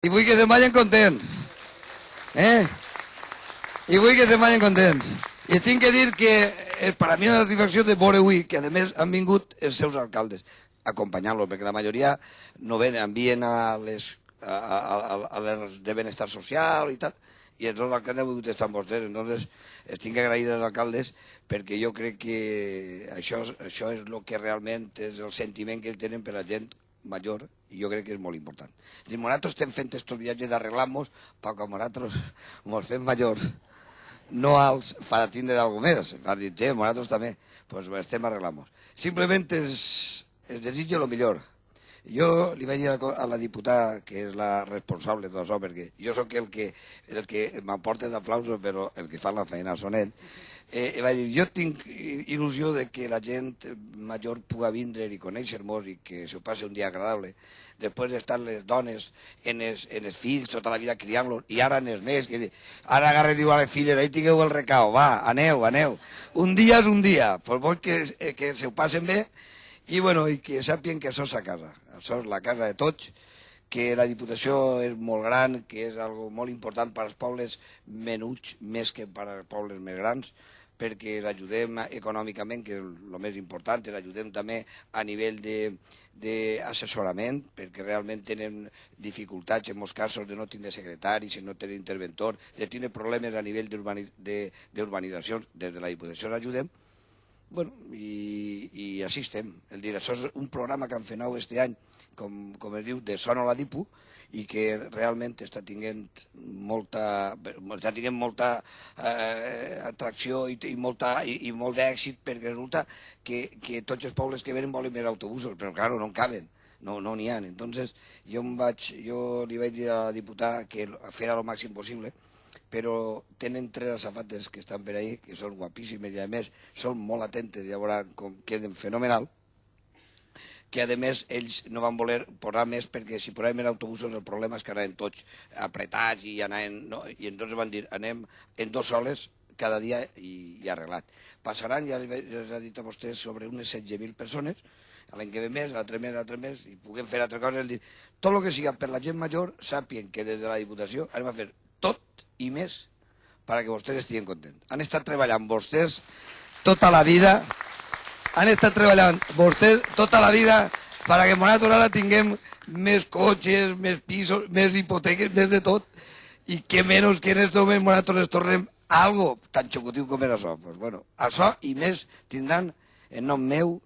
I vull que se'n vagin contents. I vull que se'n vagin contents. I tinc que dir que per a mi és una satisfacció de veure avui que a més han vingut els seus alcaldes acompanyant-los, perquè la majoria no venen, envien a les de benestar social i tal, i els dos alcaldes han vingut estar amb vostès. Entonces, tinc que agrair als alcaldes perquè jo crec que això és el que realment és el sentiment que tenen per la gent major, i jo crec que és molt important. Nosaltres estem fent estos viatges d'arreglar-nos perquè nosaltres ens fem majors, no als per tindre alguna més, per dir, nosaltres també, doncs estem arreglant-nos. Simplement es desitjo el millor. Jo li vaig dir a la diputada, que és la responsable de tot això, perquè jo sóc el que m'aporta els aplausos, però el que fa la feina són ells. Va dir, jo tinc il·lusió de que la gent major pugui vindre i conèixer-nos i que se passi un dia agradable, després d'estar les dones en els fills tota la vida criant-los, i ara en els nens, que ara agarra i diu a les filles, ahí tingueu el recao, va, aneu. Un dia és un dia, doncs vull que se ho passen bé i que sàpien que això és la casa, això és la casa de tots, que la Diputació és molt gran, que és algo molt important per als pobles menuts, més que per als pobles més grans, perquè l'ajudem econòmicament, que és el més important, l'ajudem també a nivell d'assessorament, perquè realment tenen dificultats en molts casos de no tindre secretaris, de no tenir interventor, de tindre problemes a nivell d'urbanitzacions, des de la Diputació l'ajudem. I així estem. Això és un programa que han fet nou aquest any, com es diu, de Sona la Dipu, i que realment està tinguent molta atracció i molt d'èxit, perquè resulta que tots els pobles que venen volen més autobusos, però clar, no en caben, no n'hi ha. Entonces jo li vaig dir a la diputada que fera el màxim possible, però tenen 3 azafates que estan per ahí, que són guapíssimes i a més són molt atentes, ja veuran com queden fenomenal, que a més ells no van voler posar més perquè si posàvem més autobusos el problema és que anaven tots apretats i entonces van dir anem en 2 soles cada dia i arreglat. Passaran, ja els he dit a vostès, sobre unes 16.000 persones, l'any que ve més, l'altre mes, i puguem fer altra cosa, tot el que sigui per la gent major, sàpien que des de la Diputació anem a fer tot i més perquè vostès estiguin contents. Han estat treballant vostès tota la vida, perquè nosaltres ara tinguem més cotxes, més pisos, més hipoteques, més de tot, i que menys que en aquest moment nosaltres ens tornem algo tan xocotiu com és això. Això i més tindran en nom meu,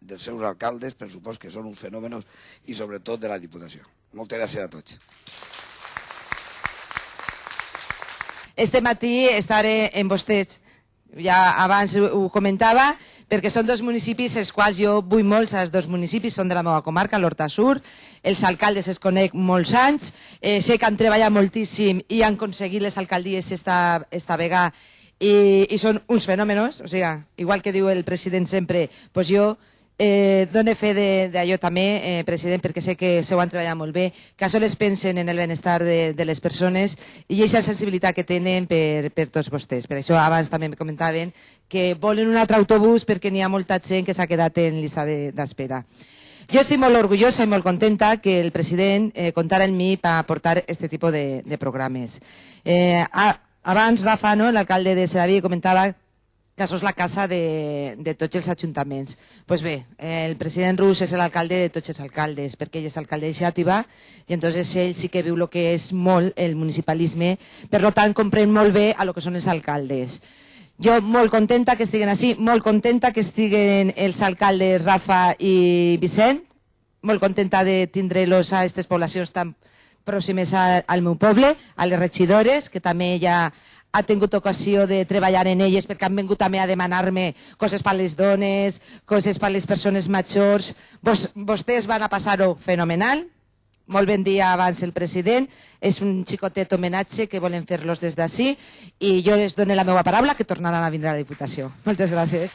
dels seus alcaldes, per supost que són uns fenòmenos, i sobretot de la Diputació. Moltes gràcies a tots. Este matí estaré amb vostès, ja abans ho comentava, perquè són 2 municipis els quals jo vull molt, els 2 municipis són de la meva comarca, l'Horta Sur, els alcaldes els conec molts anys, sé que han treballat moltíssim i han aconseguit les alcaldies esta vegada i són uns fenòmenos, o sigui, igual que diu el president sempre, doncs jo dono fe d'allò també, president, perquè sé que se ho han treballat molt bé, que sols pensen en el benestar de les persones i aquesta sensibilitat que tenen per tots vostès. Per això abans també me comentaven que volen un altre autobús perquè n'hi ha molta gent que s'ha quedat en llista d'espera. Jo estic molt orgullosa i molt contenta que el president comptara amb mi per portar aquest tipus de programes. Abans, Rafa, l'alcalde de Sedaví, comentava que això és la casa de tots els ajuntaments. Doncs bé, el president Rus és l'alcalde de tots els alcaldes, perquè ell és alcalde de Xàtiva, i entonces ell sí que viu el que és molt el municipalisme, per tant comprèn molt bé el que són els alcaldes. Jo molt contenta que estiguen així, molt contenta que estiguen els alcaldes Rafa i Vicent, molt contenta de tindre-los a aquestes poblacions tan pròximes al meu poble, a les regidores, que també ja ha tingut ocasió de treballar en elles perquè han vingut també a demanar-me coses per les dones, coses per les persones majors. Vostès van a passar-ho fenomenal. Molt ben dia abans el president. És un xicotet homenatge que volen fer-los des d'ací i jo les dono la meva paraula que tornaran a vindre a la Diputació. Moltes gràcies.